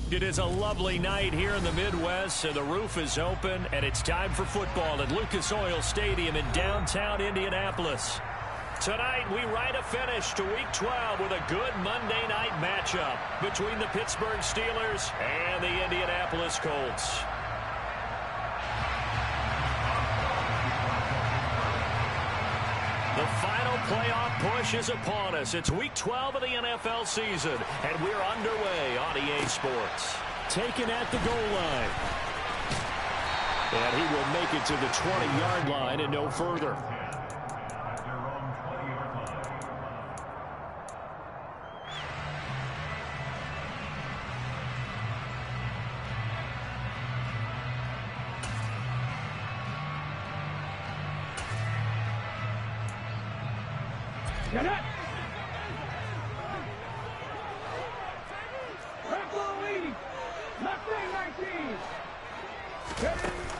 It is a lovely night here in the Midwest, and the roof is open, and it's time for football at Lucas Oil Stadium in downtown Indianapolis. Tonight, we write a finish to Week 12 with a good Monday night matchup between the Pittsburgh Steelers and the Indianapolis Colts. The final playoff push is upon us. It's Week 12 of the NFL season, and we're underway on EA Sports. Taken at the goal line. And he will make it to the 20-yard line and no further.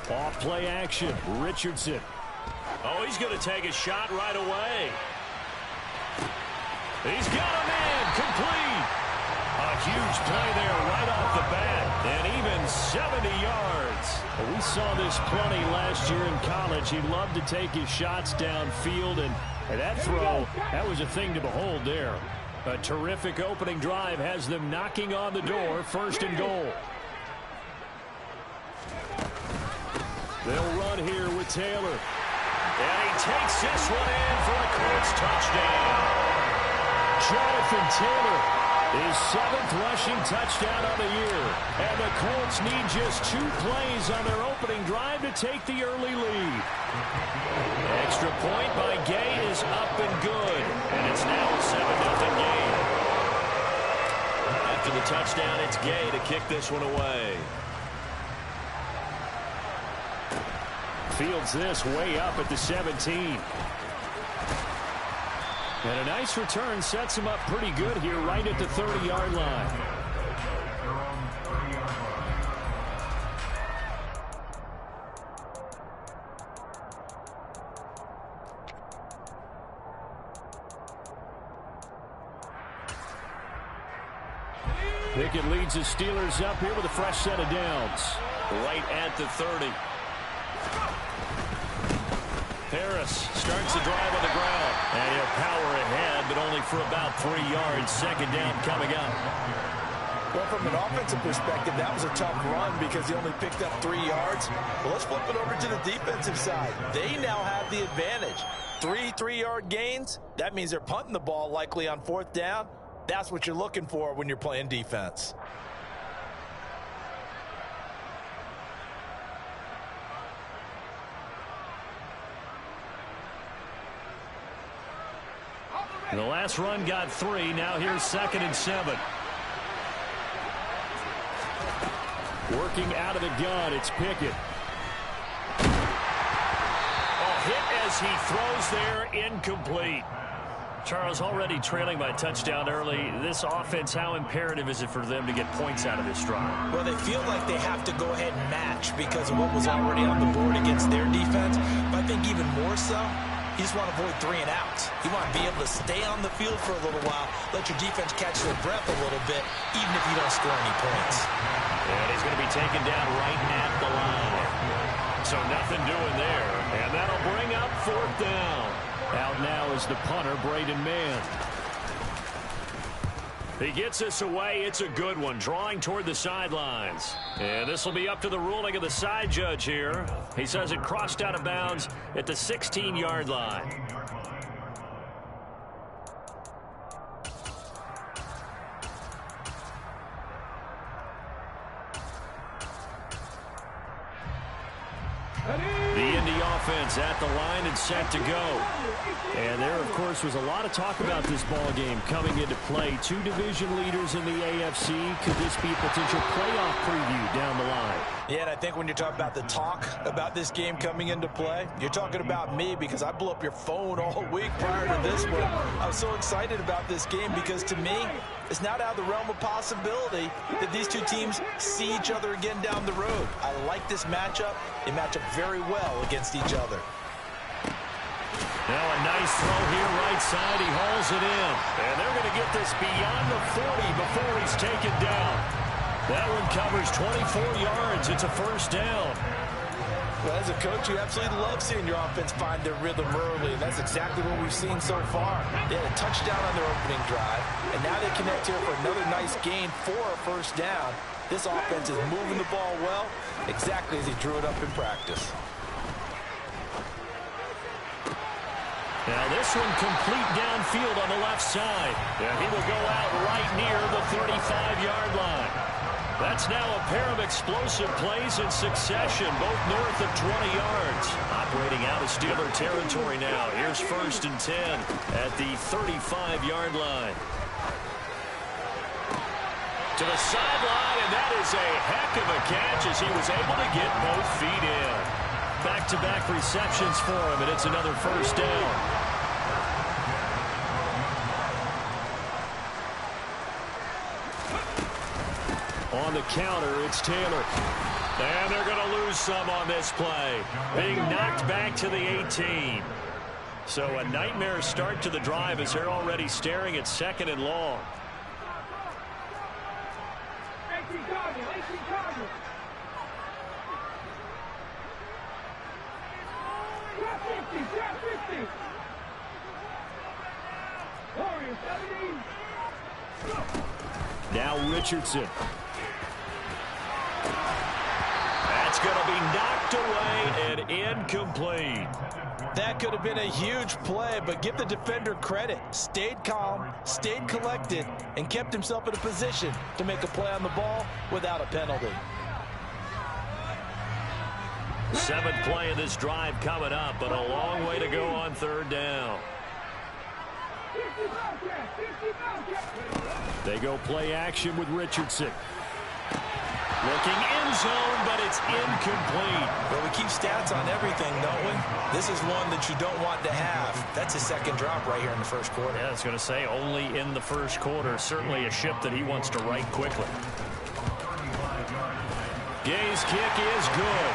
Off play action, Richardson. Oh, he's going to take a shot right away. He's got a man, complete. A huge play there right off the bat, and even 70 yards. Well, we saw this plenty last year in college. He loved to take his shots downfield, and that throw, that was a thing to behold there. A terrific opening drive has them knocking on the door, 1st and goal. They'll run here with Taylor. And he takes this one in for a Colts touchdown. Jonathan Taylor, his 7th rushing touchdown on the year. And the Colts need just 2 plays on their opening drive to take the early lead. Extra point by Gay is up and good. And it's now a 7-0 game. After the touchdown, it's Gay to kick this one away. Fields this way up at the 17. And a nice return sets him up pretty good here right at the 30-yard line. Pickett leads the Steelers up here with a fresh set of downs. Right at the 30. Harris starts the drive on the ground. And he'll power ahead, but only for about 3 yards. 2nd down coming up. Well, from an offensive perspective, that was a tough run because he only picked up 3 yards. Well, let's flip it over to the defensive side. They now have the advantage. 3 3-yard gains. That means they're punting the ball likely on 4th down. That's what you're looking for when you're playing defense. The last run got 3. Now here's 2nd and 7. Working out of the gun, it's Pickett. A hit as he throws there, incomplete. Charles, already trailing by touchdown early. This offense, how imperative is it for them to get points out of this drive? Well, they feel like they have to go ahead and match because of what was already on the board against their defense. But I think even more so, you just want to avoid 3 and outs. You want to be able to stay on the field for a little while, let your defense catch their breath a little bit, even if you don't score any points. And he's going to be taken down right at the line. So nothing doing there. And that'll bring up 4th down. Out now is the punter, Braden Mann. He gets this away. It's a good one, drawing toward the sidelines. And this will be up to the ruling of the side judge here. He says it crossed out of bounds at the 16-yard line. The Indy offense at the line and set to go. And there, of course, was a lot of talk about this ball game coming into play. 2 division leaders in the AFC. Could this be a potential playoff preview down the line? Yeah, and I think when you're talking about the talk about this game coming into play, you're talking about me because I blew up your phone all week prior to this one. I was so excited about this game because to me, it's not out of the realm of possibility that these 2 teams see each other again down the road. I like this matchup. They match up very well against each other. Now a nice throw here right side. He hauls it in. And they're going to get this beyond the 40 before he's taken down. That one covers 24 yards. It's a first down. Well, as a coach, you absolutely love seeing your offense find their rhythm early, and that's exactly what we've seen so far. They had a touchdown on their opening drive, and now they connect here for another nice gain for a first down. This offense is moving the ball well, exactly as he drew it up in practice. Now this one complete downfield on the left side. Yeah, he will go out right near the 35-yard line. That's now a pair of explosive plays in succession, both north of 20 yards. Operating out of Steeler territory now. Here's 1st and 10 at the 35-yard line. To the sideline, and that is a heck of a catch as he was able to get both feet in. Back-to-back receptions for him, and it's another first down. On the counter, it's Taylor. And they're going to lose some on this play. Being knocked back to the 18. So a nightmare start to the drive as they're already staring at 2nd and long. Now Richardson. That's going to be knocked away and incomplete. That could have been a huge play, but give the defender credit. Stayed calm, stayed collected, and kept himself in a position to make a play on the ball without a penalty. 7th play of this drive coming up, but a long way to go on 3rd down. They go play action with Richardson. Looking end zone, but it's incomplete. Well, we keep stats on everything, don't we? This is one that you don't want to have. That's a 2nd drop right here in the 1st quarter. Yeah, I was going to say only in the 1st quarter. Certainly a ship that he wants to right quickly. Gay's kick is good.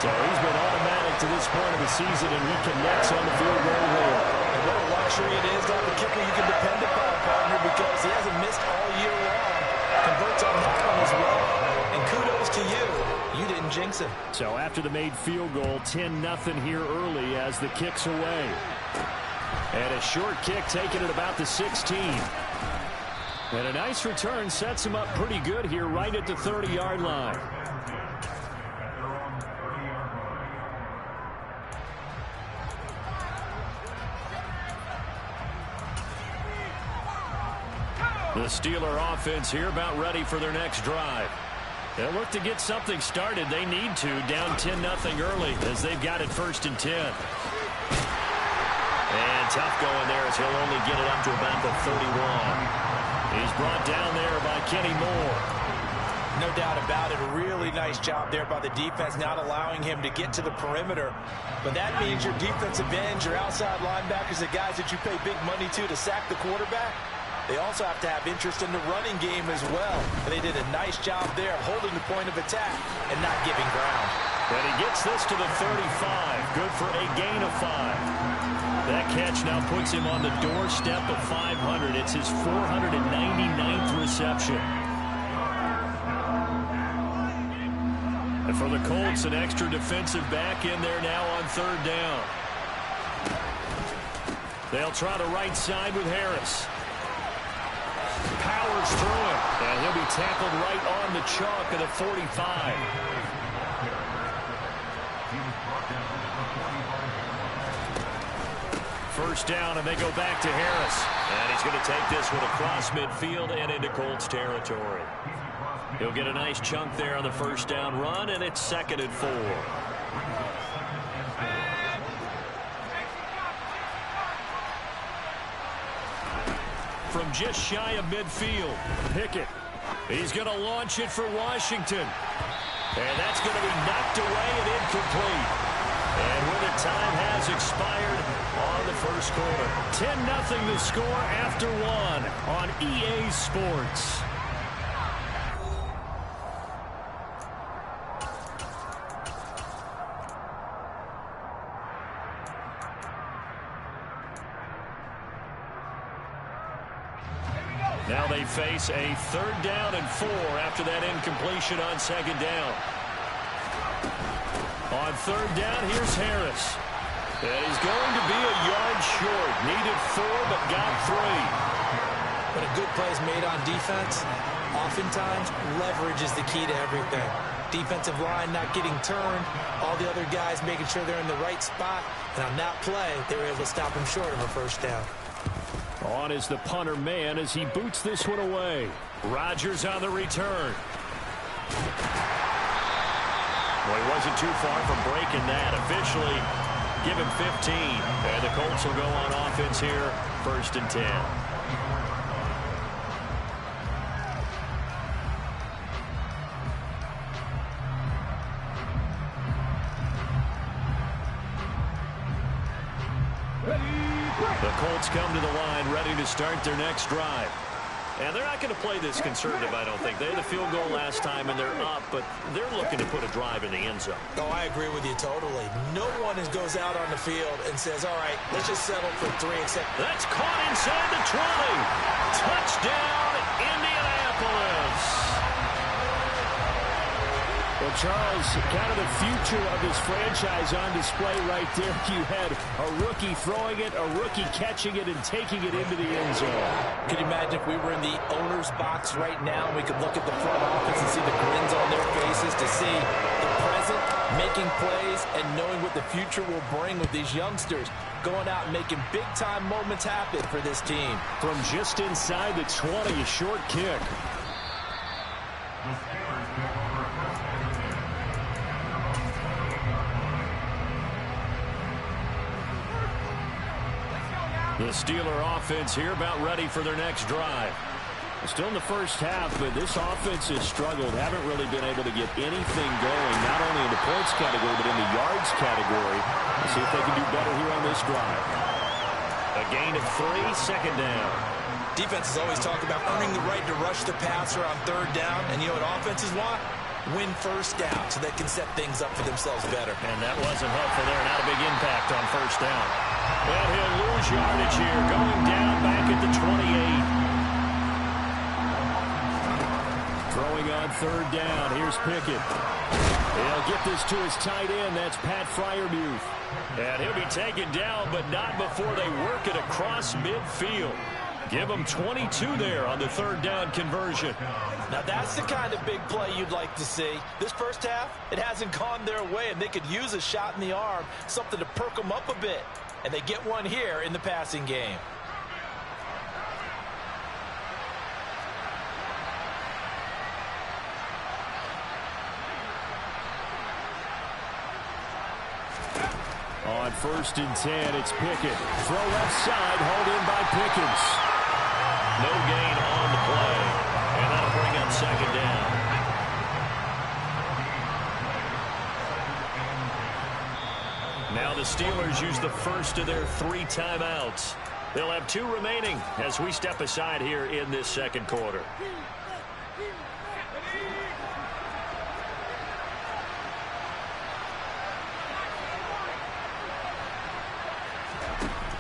So he's been automatic to this point of the season, and he connects on the field goal here. And what a luxury it is to have a kicker you can depend upon, partner, because he hasn't missed all year long. Converts on that one as well. And kudos to you. You didn't jinx him. So after the made field goal, 10-0 here early as the kick's away. And a short kick taken at about the 16. And a nice return sets him up pretty good here right at the 30-yard line. The Steeler offense here about ready for their next drive. They'll look to get something started. They need to, down 10-0 early as they've got it 1st and 10. And tough going there as he'll only get it up to about the 31. He's brought down there by Kenny Moore. No doubt about it. A really nice job there by the defense, not allowing him to get to the perimeter. But that means your defensive ends, your outside linebackers, the guys that you pay big money to sack the quarterback, they also have to have interest in the running game as well. And they did a nice job there of holding the point of attack and not giving ground. And he gets this to the 35. Good for a gain of 5. That catch now puts him on the doorstep of 500. It's his 499th reception. And for the Colts, an extra defensive back in there now on 3rd down. They'll try the right side with Harris. Powers through him, and he'll be tackled right on the chalk of the 45. First down, and they go back to Harris. And he's going to take this one across midfield and into Colts territory. He'll get a nice chunk there on the first down run, and it's 2nd and 4. From just shy of midfield, Pickett. He's going to launch it for Washington. And that's going to be knocked away and incomplete. And when the time has expired on the 1st quarter. 10-0 the score after 1 on EA Sports. Now they face a 3rd down and 4 after that incompletion on 2nd down. On 3rd down, here's Harris. And he's going to be a yard short. Needed 4, but got 3. When a good play is made on defense, oftentimes leverage is the key to everything. Defensive line not getting turned, all the other guys making sure they're in the right spot, and on that play, they were able to stop him short of a 1st down. On is the punter man as he boots this one away. Rodgers on the return. Well, he wasn't too far from breaking that. Officially, give him 15. And the Colts will go on offense here, 1st and 10. The Colts come to the line ready to start their next drive. And they're not going to play this conservative, I don't think. They had a field goal last time, and they're up, but they're looking to put a drive in the end zone. Oh, I agree with you totally. No one goes out on the field and says, all right, let's just settle for 3. Except that's caught inside the 20. Touchdown, Indianapolis. Well, Charles, kind of the future of this franchise on display right there. You had a rookie throwing it, a rookie catching it, and taking it into the end zone. Could you imagine if we were in the owner's box right now and we could look at the front office and see the grins on their faces to see the present, making plays, and knowing what the future will bring with these youngsters going out and making big-time moments happen for this team. From just inside the 20, a short kick. The Steeler offense here about ready for their next drive. Still in the first half, but this offense has struggled. Haven't really been able to get anything going, not only in the points category, but in the yards category. Let's see if they can do better here on this drive. A gain of 3, 2nd down. Defenses always talk about earning the right to rush the passer on 3rd down, and you know what offenses want? Win 1st down so they can set things up for themselves better. And that wasn't helpful there. Not a big impact on 1st down. And he'll lose yardage here, going down back at the 28. Throwing on 3rd down. Here's Pickett. He'll get this to his tight end. That's Pat Freiermuth. And he'll be taken down, but not before they work it across midfield. Give them 22 there on the 3rd down conversion. Now that's the kind of big play you'd like to see. This first half, it hasn't gone their way, and they could use a shot in the arm, something to perk them up a bit. And they get one here in the passing game. On 1st and 10, it's Pickett. Throw left side, hauled in by Pickens. No gain on the play. And that'll bring up 2nd down. Now the Steelers use the first of their 3 timeouts. They'll have 2 remaining as we step aside here in this 2nd quarter.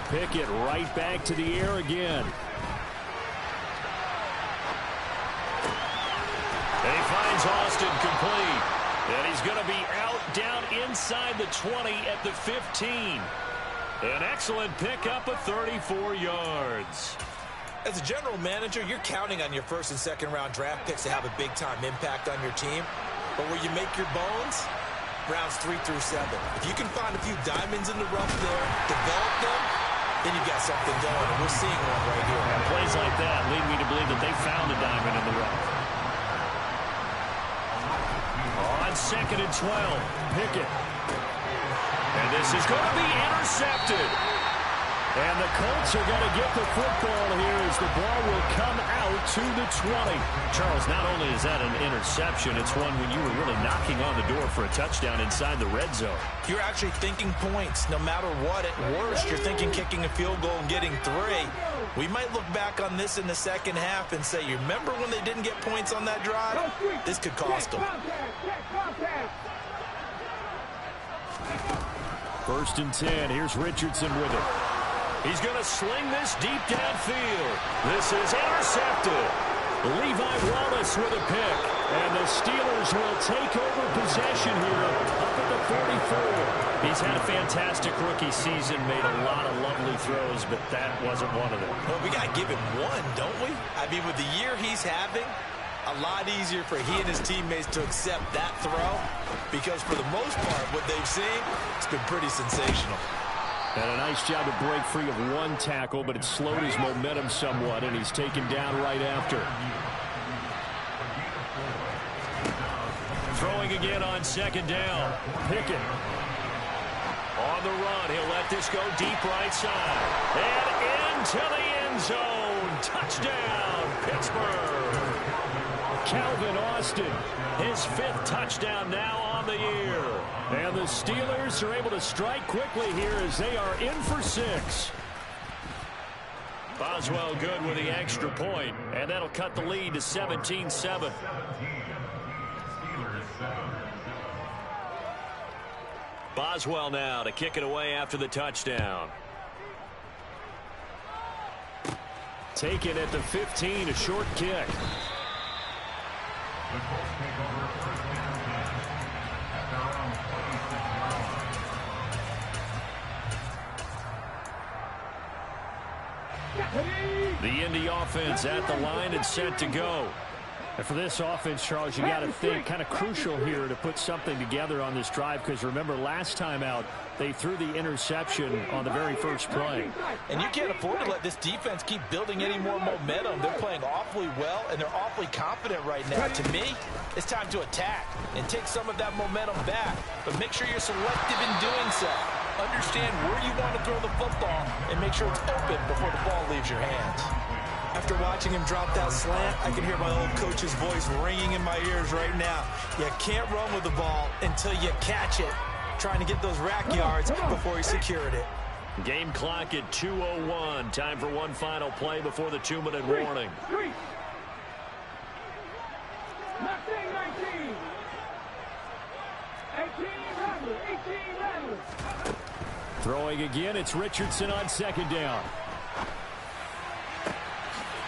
Pickett right back to the air again. And he finds Austin complete. And he's going to be out down inside the 20 at the 15. An excellent pickup of 34 yards. As a general manager, you're counting on your 1st and 2nd round draft picks to have a big-time impact on your team. But where you make your bones, rounds 3 through 7. If you can find a few diamonds in the rough there, develop them, then you've got something going, and we're seeing one right here. And plays like that lead me to believe that they found a diamond in the rough. On 2nd and 12, Pickett. And this is going to be intercepted. And the Colts are going to get the football here as the ball will come out to the 20. Charles, not only is that an interception, it's one when you were really knocking on the door for a touchdown inside the red zone. You're actually thinking points. No matter what, at worst, you're thinking kicking a field goal and getting 3. We might look back on this in the 2nd half and say, you remember when they didn't get points on that drive? This could cost them. 1st and 10. Here's Richardson with it. He's going to sling this deep downfield. This is intercepted. Levi Wallace with a pick. And the Steelers will take over possession here up at the 44. He's had a fantastic rookie season, made a lot of lovely throws, but that wasn't one of them. Well, we got to give him one, don't we? I mean, with the year he's having, a lot easier for he and his teammates to accept that throw because for the most part, what they've seen, it's been pretty sensational. And a nice job to break free of one tackle, but it slowed his momentum somewhat, and he's taken down right after. Throwing again on second down. Pickett. On the run, he'll let this go deep right side. And into the end zone. Touchdown, Pittsburgh. Calvin Austin, his 5th touchdown now on the year. And the Steelers are able to strike quickly here as they are in for 6. Boswell good with the extra point, and that'll cut the lead to 17-7. Boswell now to kick it away after the touchdown. Taken at the 15, a short kick. The Indy offense at the line and set to go. And for this offense, Charles, you got to think kind of crucial here to put something together on this drive because remember last time out they threw the interception on the very first play. And you can't afford to let this defense keep building any more momentum. They're playing awfully well and they're awfully confident right now. To me, it's time to attack and take some of that momentum back, but make sure you're selective in doing so. Understand where you want to throw the football and make sure it's open before the ball leaves your hands. After watching him drop that slant, I can hear my old coach's voice ringing in my ears right now. You can't run with the ball until you catch it. Trying to get those rack yards before he secured it. Game clock at 2:01. Time for one final play before the 2-minute warning. Throwing again, it's Richardson on second down.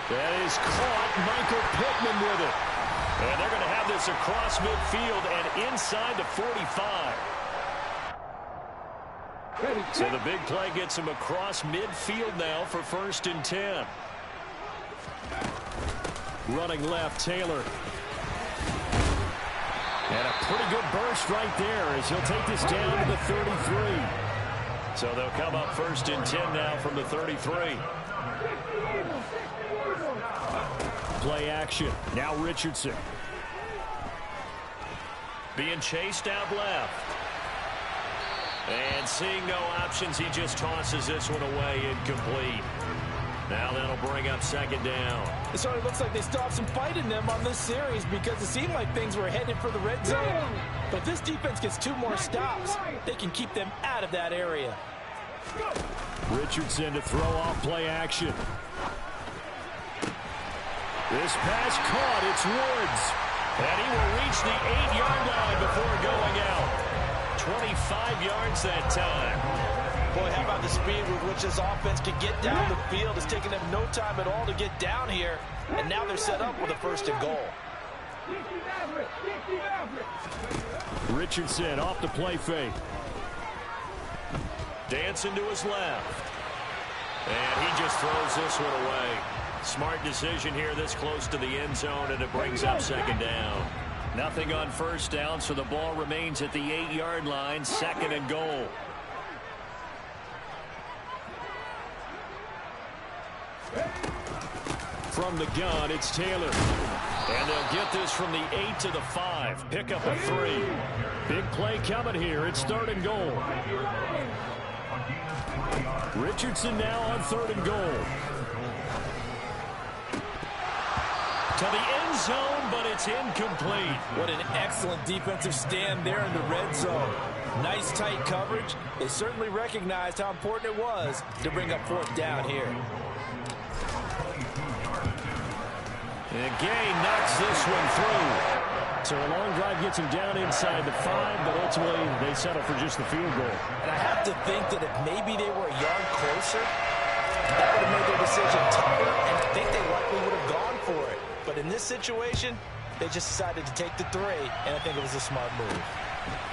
That is caught. Michael Pittman with it. And they're going to have this across midfield and inside the 45. So the big play gets him across midfield now for 1st and 10. Running left, Taylor. And a pretty good burst right there as he'll take this down to the 33. So they'll come up 1st and 10 now from the 33. Play action. Now Richardson. Being chased out left. And seeing no options, he just tosses this one away incomplete. Now that'll bring up second down. It sort of looks like they stopped some fight in them on this series because it seemed like things were headed for the red zone. But this defense gets 2 more stops. They can keep them out of that area. Richardson to throw off play action. This pass caught. It's Woods. And he will reach the 8-yard line before going out. 25 yards that time. Boy, how about the speed with which this offense can get down the field? It's taken them no time at all to get down here. And now they're set up with a 1st and goal. Richardson off the play fake. Dancing to his left. And he just throws this one away. Smart decision here this close to the end zone, and it brings up second down. Nothing on 1st down, so the ball remains at the 8-yard line, 2nd and goal. From the gun, it's Taylor. And they'll get this from the 8 to the 5. Pick up a 3. Big play coming here. It's 3rd and goal. Richardson now on 3rd and goal. To the end zone, but it's incomplete. What an excellent defensive stand there in the red zone. Nice tight coverage. They certainly recognized how important it was to bring up 4th down here. And Gay knocks this one through. So a long drive gets him down inside the 5, but ultimately they settle for just the field goal. And I have to think that if maybe they were a yard closer, That would have made their decision tougher, and I think they likely would have gone for it. But in this situation, they just decided to take the 3, and I think it was a smart move.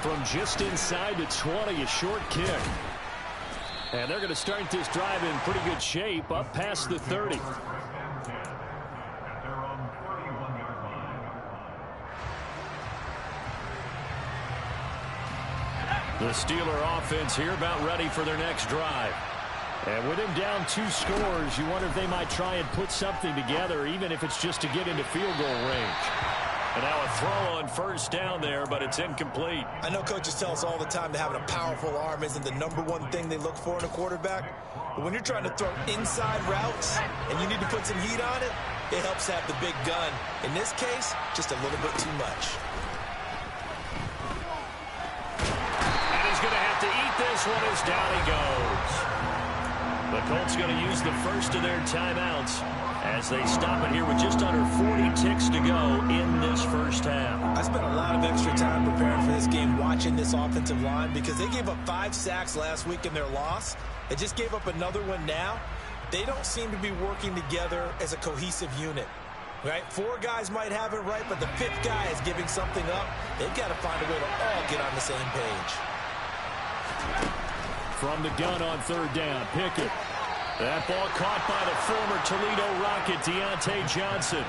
From just inside the 20, a short kick. And they're going to start this drive in pretty good shape, up past the 30. The Steeler offense here about ready for their next drive. And with him down 2 scores, you wonder if they might try and put something together, even if it's just to get into field goal range. And now a throw on first down there, but it's incomplete. I know coaches tell us all the time that having a powerful arm isn't the #1 thing they look for in a quarterback. But when you're trying to throw inside routes and you need to put some heat on it, it helps have the big gun. In this case, just a little bit too much. And he's going to have to eat this one as down he goes. The Colts going to use the first of their timeouts as they stop it here with just under 40 ticks to go in this first half. I spent a lot of extra time preparing for this game watching this offensive line because they gave up 5 sacks last week in their loss. They just gave up another one now. They don't seem to be working together as a cohesive unit. Right? 4 guys might have it right, but the 5th guy is giving something up. They've got to find a way to all get on the same page. From the gun on third down, Pickett. That ball caught by the former Toledo Rocket, Deontay Johnson.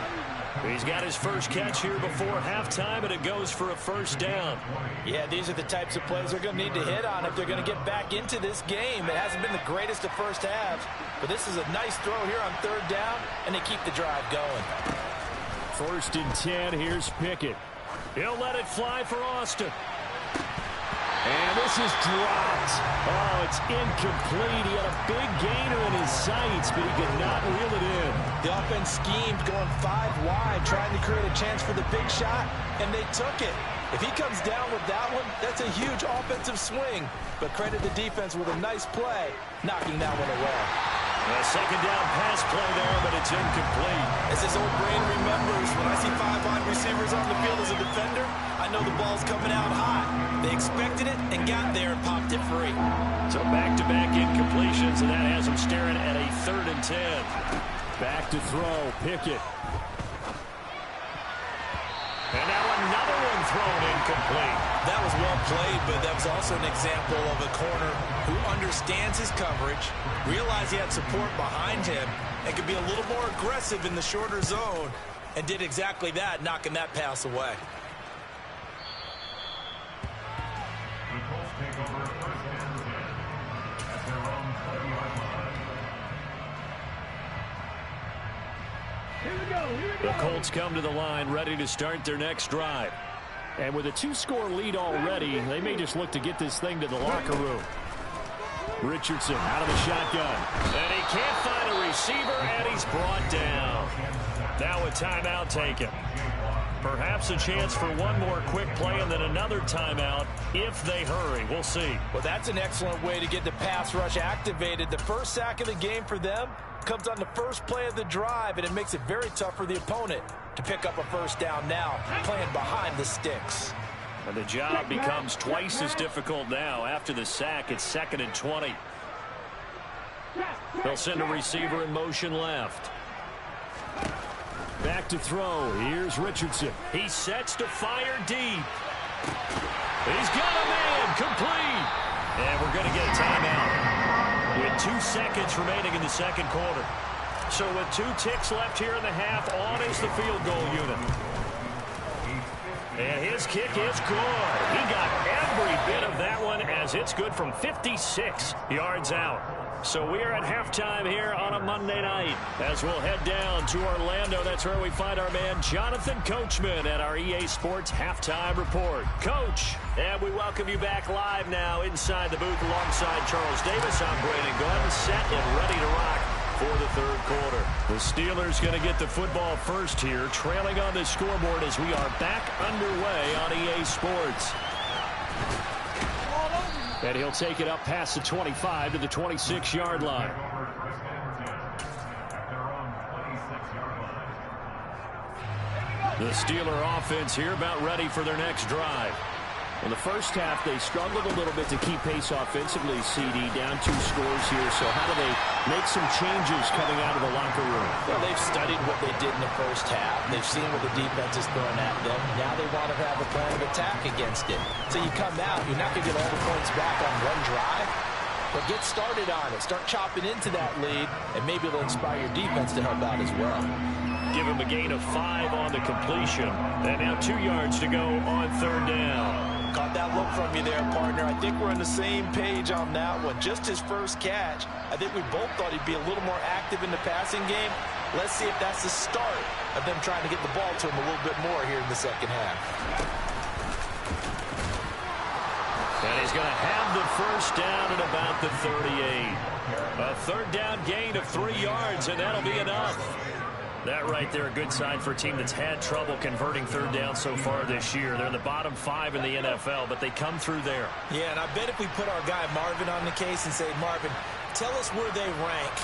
He's got his first catch here before halftime, and it goes for a first down. Yeah, these are the types of plays they're going to need to hit on if they're going to get back into this game. It hasn't been the greatest of first halves, but this is a nice throw here on third down, and they keep the drive going. First and 10, here's Pickett. He'll let it fly for Austin. And this is dropped. Oh, it's incomplete. He had a big gainer in his sights, but he could not reel it in. The offense schemed going 5 wide, trying to create a chance for the big shot, and they took it. If he comes down with that one, that's a huge offensive swing. But credit the defense with a nice play, knocking that one away. A second down pass play there, but it's incomplete. As his old brain remembers, when I see 5 wide receivers on the field as a defender, I know the ball's coming out hot. They expected it and got there and popped it free. So back-to-back incompletions, and that has him staring at a 3rd and 10. Back to throw, Pickett. And now another one thrown incomplete. That was well played, but that was also an example of a corner who understands his coverage, realized he had support behind him, and could be a little more aggressive in the shorter zone, and did exactly that, knocking that pass away. The Colts come to the line ready to start their next drive. And with a 2-score lead already, they may just look to get this thing to the locker room. Richardson out of the shotgun. And he can't find a receiver, and he's brought down. Now a timeout taken. Perhaps a chance for one more quick play and then another timeout if they hurry. We'll see. Well, that's an excellent way to get the pass rush activated. The first sack of the game for them comes on the first play of the drive, and it makes it very tough for the opponent to pick up a first down now, playing behind the sticks. And the job becomes twice as difficult now. After the sack, it's 2nd and 20. They'll send a receiver in motion left. Back to throw. Here's Richardson. He sets to fire deep. He's got a man. Complete. And we're going to get a timeout with 2 seconds remaining in the second quarter. So with 2 ticks left here in the half, on is the field goal unit. And his kick is good. He got every bit of that one as it's good from 56 yards out. So we are at halftime here on a Monday night as we'll head down to Orlando. That's where we find our man Jonathan Coachman at our EA Sports Halftime Report. Coach, and we welcome you back live now inside the booth alongside Charles Davis. I'm Brandon Gordon, set and ready to rock for the third quarter. The Steelers going to get the football first here, trailing on the scoreboard as we are back underway on EA Sports. And he'll take it up past the 25 to the 26-yard line. The Steeler offense here about ready for their next drive. In the first half, they struggled a little bit to keep pace offensively, CD, down 2 scores here. So how do they make some changes coming out of the locker room? Well, they've studied what they did in the first half. They've seen what the defense is throwing at them. Now they want to have a plan of attack against it. So you come out, you're not going to get all the points back on one drive, but get started on it. Start chopping into that lead, and maybe it'll inspire your defense to help out as well. Give him a gain of 5 on the completion. And now 2 yards to go on 3rd down. Caught that look from you there, partner. I think we're on the same page on that one. Just his first catch. I think we both thought he'd be a little more active in the passing game. Let's see if that's the start of them trying to get the ball to him a little bit more here in the second half. And he's going to have the first down at about the 38. A 3rd down gain of 3 yards, and that'll be enough. That right there, a good sign for a team that's had trouble converting 3rd down so far this year. They're in the bottom 5 in the NFL, but they come through there. Yeah, and I bet if we put our guy Marvin on the case and say, Marvin, tell us where they rank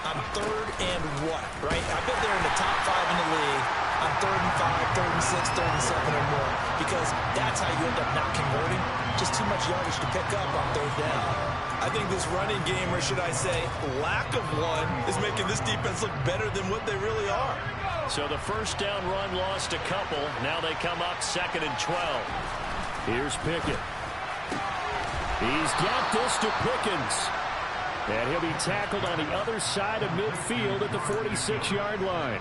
on 3rd and what, right? I bet they're in the top 5 in the league on 3rd and 5, 3rd and 6, 3rd and 7 or more, because that's how you end up not converting. Just too much yardage to pick up on 3rd down. I think this running game, or should I say lack of one, is making this defense look better than what they really are. So the first down run lost a couple. Now they come up 2nd and 12. Here's Pickett. He's got this to Pickens. And he'll be tackled on the other side of midfield at the 46-yard line.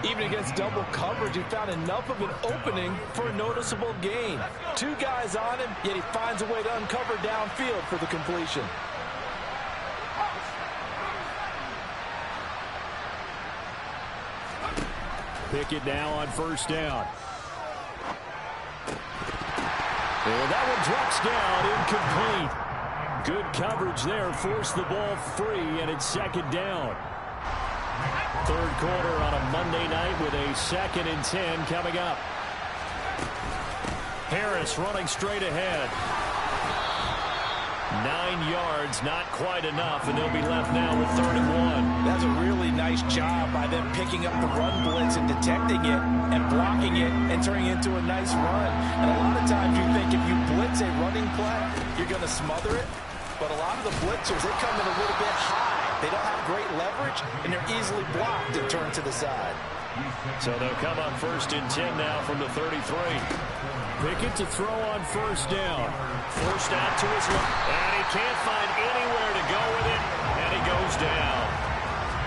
Even against double coverage, he found enough of an opening for a noticeable gain. 2 guys on him, yet he finds a way to uncover downfield for the completion. Pickett now on 1st down. And that one drops down, incomplete. Good coverage there, forced the ball free, and it's 2nd down. 3rd quarter on a Monday night with a 2nd and 10 coming up. Harris running straight ahead. 9 yards, not quite enough, and they'll be left now with 3rd and 1. That's a really nice job by them picking up the run blitz and detecting it and blocking it and turning it into a nice run. And a lot of times you think if you blitz a running play, you're going to smother it. But a lot of the blitzers, they come in a little bit high. They don't have great leverage, and they're easily blocked and turned to the side. So they'll come on 1st and 10 now from the 33. Pickett to throw on 1st down. Forced out to his left, and he can't find anywhere to go with it, and he goes down.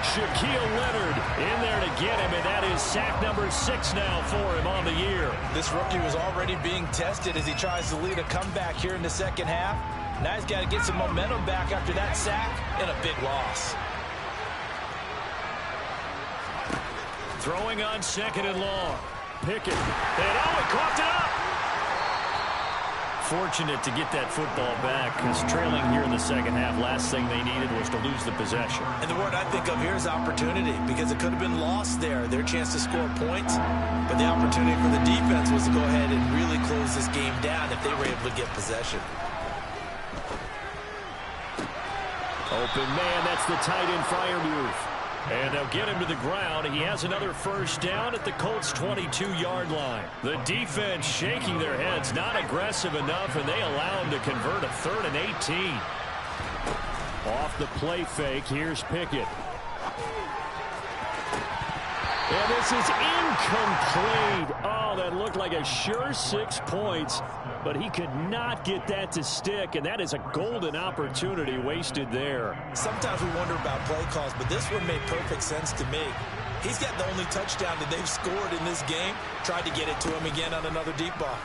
Shaquille Leonard in there to get him, and that is sack number 6 now for him on the year. This rookie was already being tested as he tries to lead a comeback here in the second half. Now he's got to get some momentum back after that sack and a big loss. Throwing on 2nd and long. Pickett. And he coughed it up. Fortunate to get that football back, because trailing here in the second half, last thing they needed was to lose the possession. And the word I think of here is opportunity, because it could have been lost there, their chance to score points. But the opportunity for the defense was to go ahead and really close this game down if they were able to get possession. Open man, that's the tight end Freiermuth. And they'll get him to the ground. He has another 1st down at the Colts' 22-yard line. The defense shaking their heads, not aggressive enough, and they allow him to convert a 3rd and 18. Off the play fake, here's Pickett. And this is incomplete. Oh, that looked like a sure 6 points, but he could not get that to stick, and that is a golden opportunity wasted there. Sometimes we wonder about play calls, but this one made perfect sense to me. He's got the only touchdown that they've scored in this game. Tried to get it to him again on another deep ball.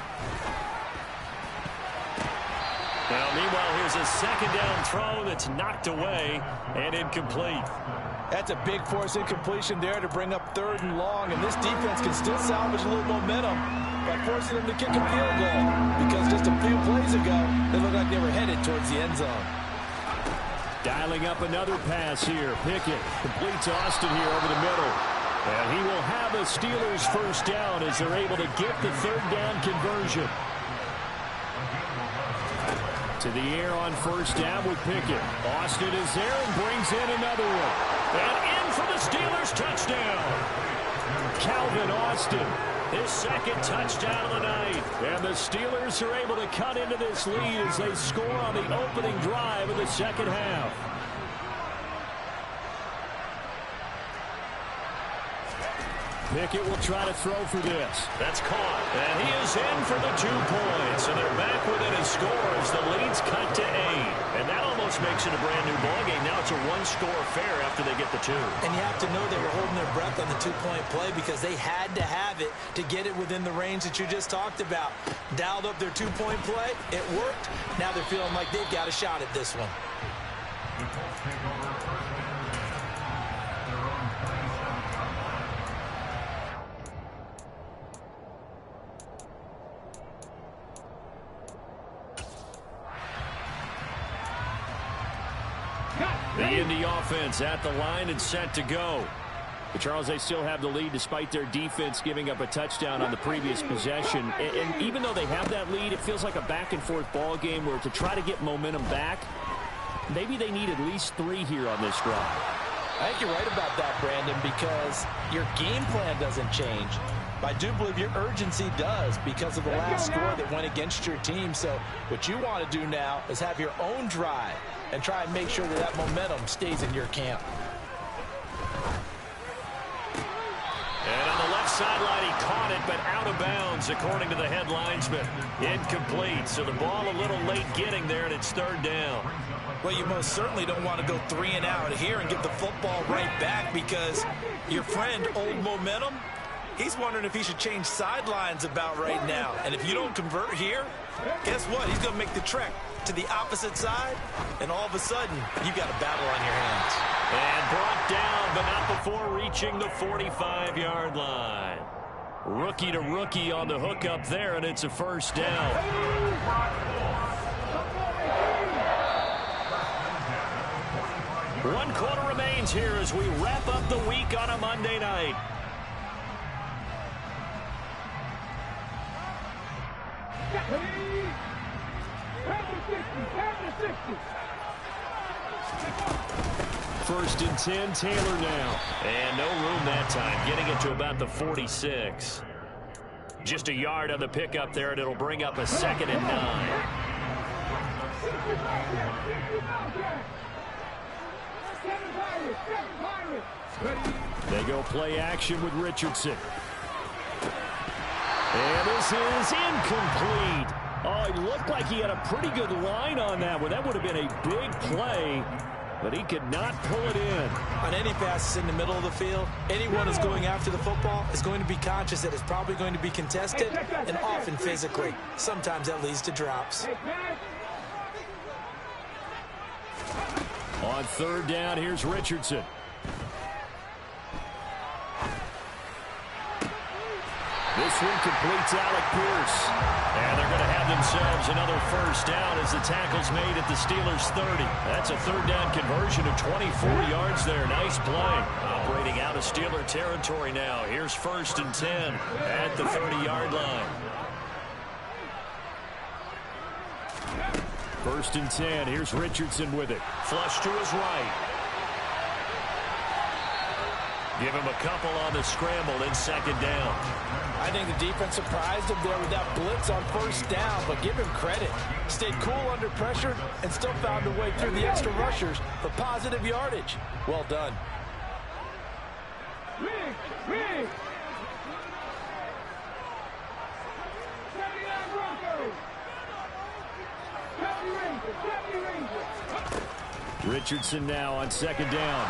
Now, meanwhile, here's a 2nd down throw that's knocked away and incomplete. That's a big force incompletion there to bring up 3rd and long, and this defense can still salvage a little momentum by forcing them to kick a field goal, because just a few plays ago, they looked like they were headed towards the end zone. Dialing up another pass here. Pickett completes Austin here over the middle. And he will have the Steelers 1st down as they're able to get the 3rd down conversion. To the air on 1st down with Pickett. Austin is there and brings in another one. And in for the Steelers touchdown. Calvin Austin His second touchdown of the night. And the Steelers are able to cut into this lead as they score on the opening drive of the second half. Pickett will try to throw for this. That's caught. And he is in for the 2 points. And they're back within a score as the lead's cut to 8. And that almost makes it a brand-new ballgame. Now it's a one-score affair after they get the 2. And you have to know they were holding their breath on the 2-point play because they had to have it to get it within the range that you just talked about. Dialed up their 2-point play. It worked. Now they're feeling like they've got a shot at this one. The Indy offense at the line and set to go. But Charles, they still have the lead despite their defense giving up a touchdown on the previous possession. And even though they have that lead, it feels like a back-and-forth ball game where to try to get momentum back, maybe they need at least 3 here on this drive. I think you're right about that, Brandon, because your game plan doesn't change. I do believe your urgency does because of the last score that went against your team. So what you want to do now is have your own drive and try and make sure that that momentum stays in your camp. And on the left sideline, he caught it, but out of bounds, according to the head linesman. Incomplete, so the ball a little late getting there, and it's 3rd down. Well, you most certainly don't want to go 3 and out here and get the football right back because your friend, Old Momentum, he's wondering if he should change sidelines about right now. And if you don't convert here, guess what? He's going to make the trek to the opposite side, and all of a sudden, you got a battle on your hands. And brought down, but not before reaching the 45-yard line. Rookie to rookie on the hook up there, and it's a 1st down. 1 quarter remains here as we wrap up the week on a Monday night. First and 10, Taylor now. And no room that time, getting it to about the 46. Just a yard on the pickup there, and it'll bring up a 2nd and 9. They go play action with Richardson. And this is incomplete. Oh, it looked like he had a pretty good line on that one. That would have been a big play, but he could not pull it in. On any passes in the middle of the field, anyone who's going after the football is going to be conscious that it's probably going to be contested and often physically. Sometimes that leads to drops. On 3rd down, here's Richardson. This one completes Alec Pierce. And they're going to have themselves another 1st down as the tackle's made at the Steelers' 30. That's a 3rd down conversion of 24 yards there. Nice play. Operating out of Steeler territory now. Here's 1st and 10 at the 30-yard line. 1st and 10. Here's Richardson with it. Flush to his right. Give him a couple on the scramble in 2nd down. I think the defense surprised him there with that blitz on 1st down, but give him credit. Stayed cool under pressure and still found a way through the extra rushers for positive yardage. Well done. Richardson now on 2nd down.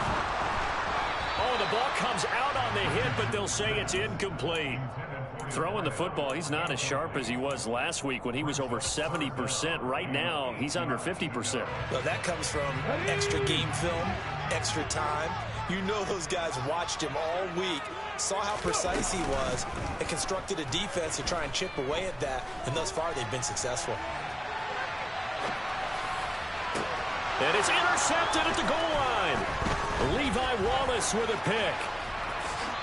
Oh, the ball comes out on the hit, but they'll say it's incomplete. Throwing the football, he's not as sharp as he was last week when he was over 70%. Right now, he's under 50%. Well, that comes from extra game film, extra time. You know those guys watched him all week, saw how precise he was, and constructed a defense to try and chip away at that, and thus far they've been successful. And it's intercepted at the goal line. Levi Wallace with a pick.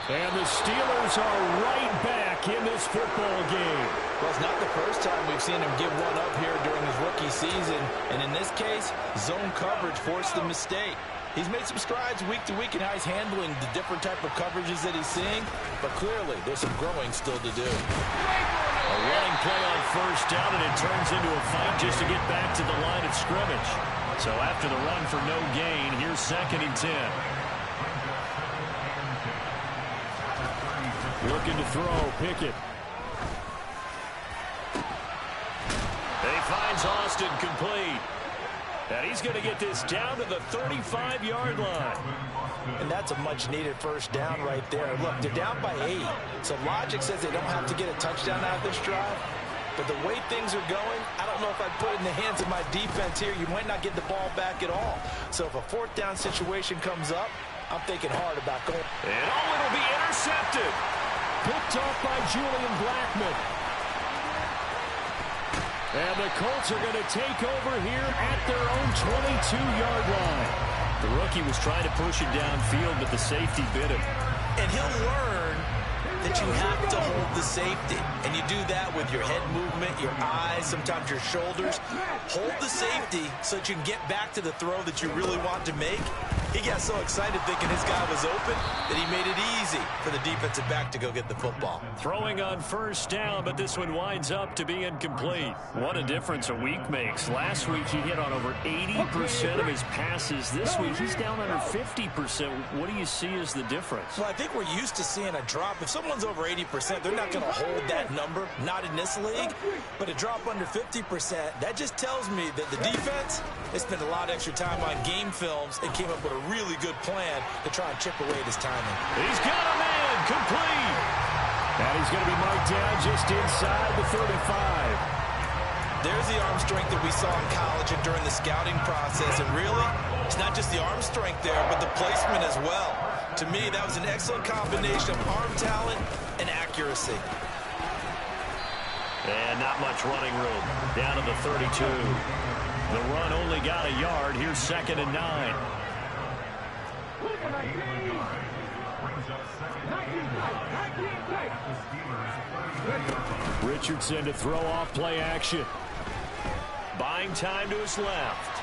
And the Steelers are right back in this football game. Well, it's not the first time we've seen him give one up here during his rookie season. And in this case, zone coverage forced the mistake. He's made some strides week to week in how he's handling the different type of coverages that he's seeing, but clearly there's some growing still to do. A running play on first down, and it turns into a fight just to get back to the line of scrimmage. So after the run for no gain, here's 2nd and 10. Looking to throw, Pickett. He finds Austin complete. And he's going to get this down to the 35-yard line. And that's a much-needed first down right there. Look, they're down by 8. So logic says they don't have to get a touchdown out of this drive. But the way things are going, I don't know if I'd put it in the hands of my defense here. You might not get the ball back at all. So if a 4th down situation comes up, I'm thinking hard about going. And it'll be intercepted. Picked off by Julian Blackmon. And the Colts are going to take over here at their own 22-yard line. The rookie was trying to push it downfield, but the safety bit him. And he'll learn that you have to hold the safety. And you do that with your head movement, your eyes, sometimes your shoulders. Hold the safety so that you can get back to the throw that you really want to make. He got so excited thinking his guy was open that he made it easy for the defensive back to go get the football. Throwing on first down, but this one winds up to be incomplete. What a difference a week makes. Last week he hit on over 80% of his passes. This week he's down under 50%. What do you see as the difference? Well, I think we're used to seeing a drop. If someone's over 80%, they're not going to hold that number, not in this league. But a drop under 50%, that just tells me that the defense, they spent a lot of extra time on game films and came up with a really good plan to try and chip away at his timing. He's got a man complete. And he's going to be marked down just inside the 35. There's the arm strength that we saw in college and during the scouting process. And really, it's not just the arm strength there, but the placement as well. To me, that was an excellent combination of arm talent and accuracy. And not much running room. Down to the 32. The run only got a yard. Here's 2nd and 9. Richardson to throw off play action. Buying time to his left.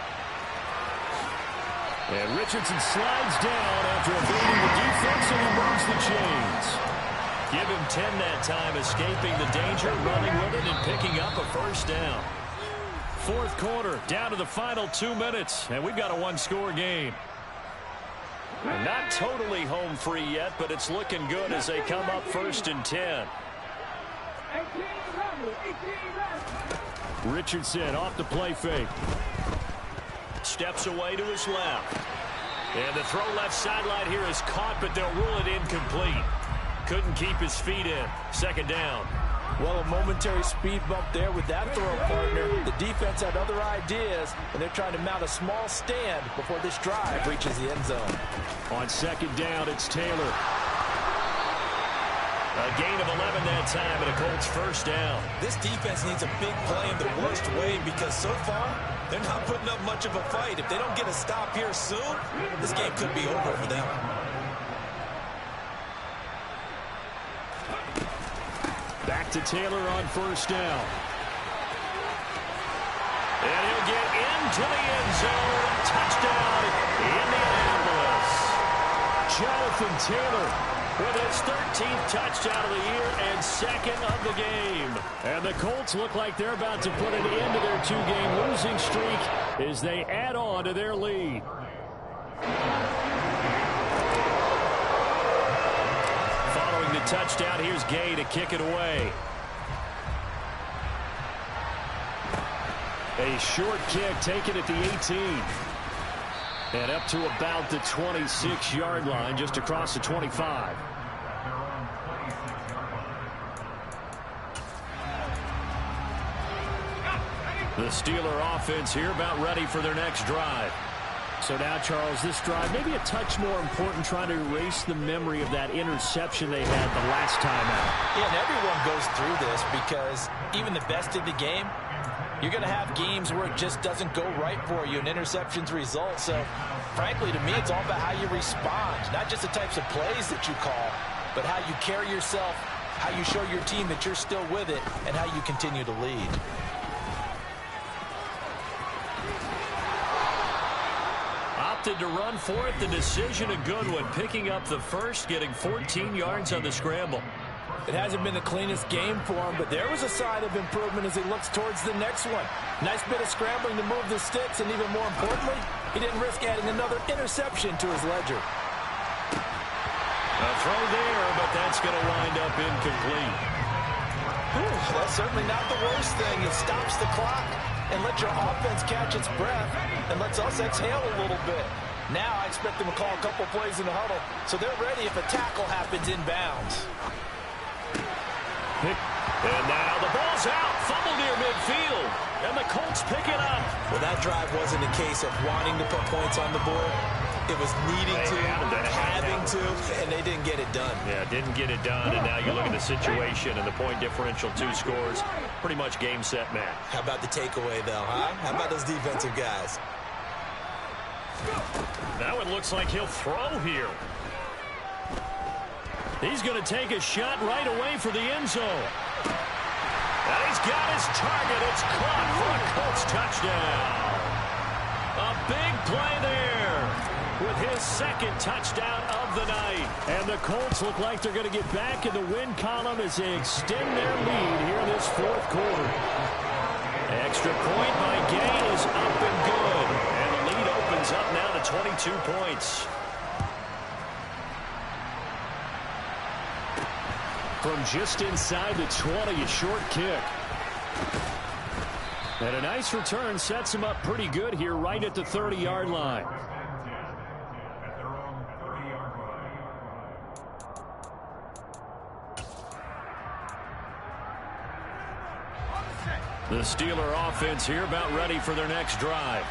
And Richardson slides down after evading the defense, and he moves the chains. Give him 10 that time, escaping the danger, running with it, and picking up a first down. 4th quarter, down to the final 2 minutes, and we've got a one-score game. Not totally home free yet, but it's looking good as they come up 1st and 10. Richardson off the play fake. Steps away to his left. And the throw left sideline here is caught, but they'll rule it incomplete. Couldn't keep his feet in. 2nd down. Well, a momentary speed bump there with that throw partner. The defense had other ideas, and they're trying to mount a small stand before this drive reaches the end zone. On 2nd down, it's Taylor. A gain of 11 that time, and a Colts first down. This defense needs a big play in the worst way because so far, they're not putting up much of a fight. If they don't get a stop here soon, this game could be over for them. Back to Taylor on first down. And he'll get into the end zone. Touchdown, Indianapolis. Jonathan Taylor with his 13th touchdown of the year and 2nd of the game. And the Colts look like they're about to put an end to their 2-game losing streak as they add on to their lead. Following the touchdown, here's Gay to kick it away. A short kick taken at the 18. And up to about the 26-yard line, just across the 25. The Steeler offense here about ready for their next drive. So now, Charles, this drive maybe a touch more important, trying to erase the memory of that interception they had the last time out. Yeah, and everyone goes through this because even the best in the game, you're going to have games where it just doesn't go right for you and interceptions result. So, frankly, to me, it's all about how you respond, not just the types of plays that you call, but how you carry yourself, how you show your team that you're still with it, and how you continue to lead. opted to run for it. The decision a good one, picking up the first, getting 14 yards on the scramble. It hasn't been the cleanest game for him, but there was a sign of improvement as he looks towards the next one. Nice bit of scrambling to move the sticks, and even more importantly, he didn't risk adding another interception to his ledger. A throw there, but that's going to wind up incomplete. That's certainly not the worst thing. It stops the clock and lets your offense catch its breath and lets us exhale a little bit. Now I expect them to call a couple plays in the huddle, so they're ready if a tackle happens inbounds. And now the ball's out. Fumble near midfield. And the Colts pick it up. Well, that drive wasn't a case of wanting to put points on the board. It was needing to, having to, and they didn't get it done. Yeah, didn't get it done, and now you look at the situation and the point differential, 2 scores, pretty much game, set, match. How about the takeaway, though, huh? How about those defensive guys? Now it looks like he'll throw here. He's going to take a shot right away for the end zone. And he's got his target. It's caught for a Colts touchdown. A big play there with his second touchdown of the night. And the Colts look like they're going to get back in the win column as they extend their lead here in this fourth quarter. Extra point by Gay is up and good. And the lead opens up now to 22 points. From just inside the 20, a short kick. And a nice return sets him up pretty good here right at the 30-yard line. The Steeler offense here about ready for their next drive.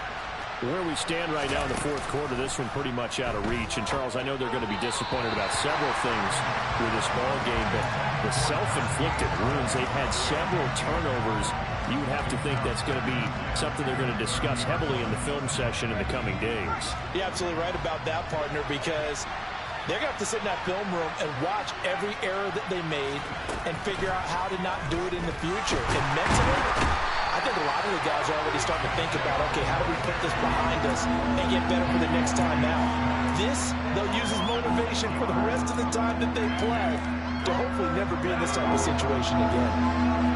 Where we stand right now in the fourth quarter, this one pretty much out of reach. And, Charles, I know they're going to be disappointed about several things with this ball game, but the self-inflicted wounds, they've had several turnovers. You would have to think that's going to be something they're going to discuss heavily in the film session in the coming days. You're absolutely right about that, partner, because they're going to have to sit in that film room and watch every error that they made and figure out how to not do it in the future. And mentally, I think a lot of the guys are already starting to think about, okay, how do we put this behind us and get better for the next time out? This, they'll use as motivation for the rest of the time that they play to hopefully never be in this type of situation again.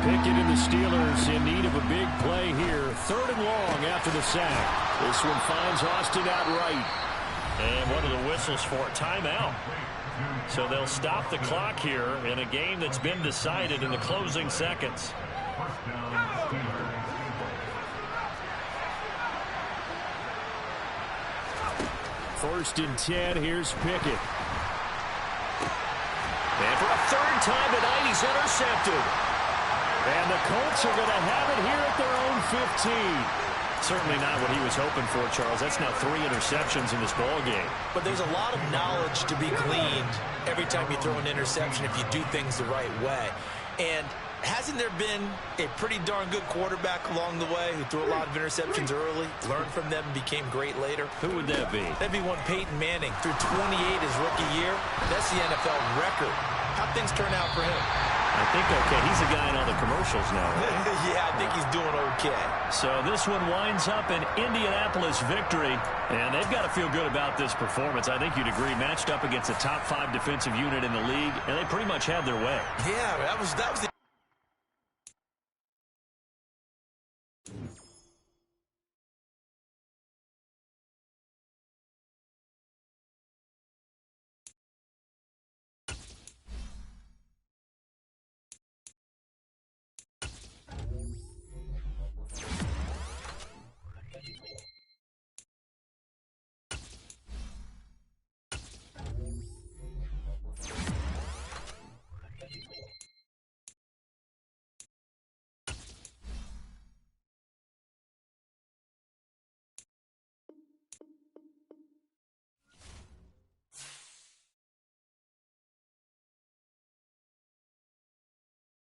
Pickett and the Steelers in need of a big play here. 3rd and long after the sack. This one finds Austin outright. And one of the whistles for a timeout. So they'll stop the clock here in a game that's been decided in the closing seconds. First and 10, here's Pickett. And for a 3rd time tonight, he's intercepted. And the Colts are going to have it here at their own 15. Certainly not what he was hoping for, Charles. That's now 3 interceptions in this ball game. But there's a lot of knowledge to be gleaned every time you throw an interception if you do things the right way. And hasn't there been a pretty darn good quarterback along the way who threw a lot of interceptions early, learned from them, and became great later? Who would that be? That'd be one Peyton Manning. Threw 28 his rookie year. That's the NFL record. How'd things turn out for him? I think okay. He's a guy in all the commercials now, right? Yeah, I think he's doing okay. So this one winds up an Indianapolis victory, and they've got to feel good about this performance. I think you'd agree, matched up against a top 5 defensive unit in the league, and they pretty much had their way. Yeah, that was the